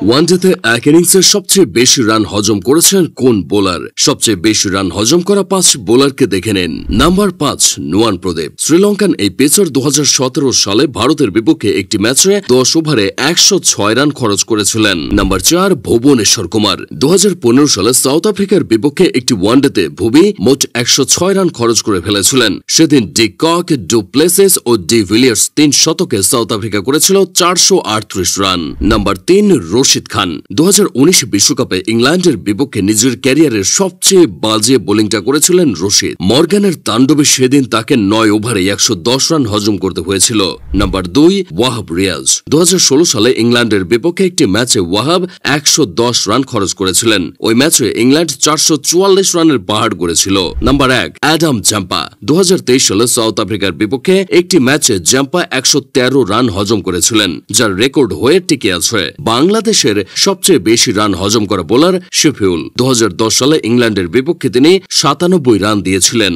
ওয়ানডেতে এক ইনিংসে সবচেয়ে বেশি রান হজম করেছেন কোন বোলার? সবচেয়ে বেশি রান হজম করা 5 বোলারকে দেখে নিন। নাম্বার 5 নুয়ান প্রদীপ। শ্রীলঙ্কান এই পেসার 2017 সালে ভারতের বিপক্ষে একটি ম্যাচে 10 ওভারে 106 রান খরচ করেছিলেন। নাম্বার 4 ভুবনেশ্বর কুমার। 2015 সালে সাউথ আফ্রিকার বিপক্ষে একটি ওয়ানডেতে ভুবি মোট 106 রান খরচ করে ফেলেছিলেন। সেদিন ডি কক, ডু প্লেসিস ও ডি ভিলিয়ার্স 3 শতকে সাউথ আফ্রিকা করেছিল 438 রান। নাম্বার 3 রশিদ খান। 2019 বিশ্বকাপে ইংল্যান্ডের বিপক্ষে নিজের ক্যারিয়ারের সবচেয়ে বাজে বোলিংটা করেছিলেন রশিদ। মর্গানের তাণ্ডবে সেদিন তাকে 9 ওভারে 110 রান হজম করতে হয়েছিল। নাম্বার 2 ওয়াহাব রিয়াজ। 2016 সালে ইংল্যান্ডের বিপক্ষে একটি ম্যাচে ওয়াহাব 110 রান খরচ করেছিলেন। ওই ম্যাচে ইংল্যান্ড 444 রানের পাহাড় গড়েছিল। Number 1 Adam Zampa. 2023 সালে সাউথ আফ্রিকার বিপক্ষে একটি ম্যাচে জাম্পা 113 রান হজম করেছিলেন, যার রেকর্ড হয়ে টিকে আছে। বাংলাদেশের সবচেয়ে বেশি রান হজম করা বোলার শফিউল। 2010 সালে ইংল্যান্ডের বিপক্ষে তিনি 97 রান দিয়েছিলেন।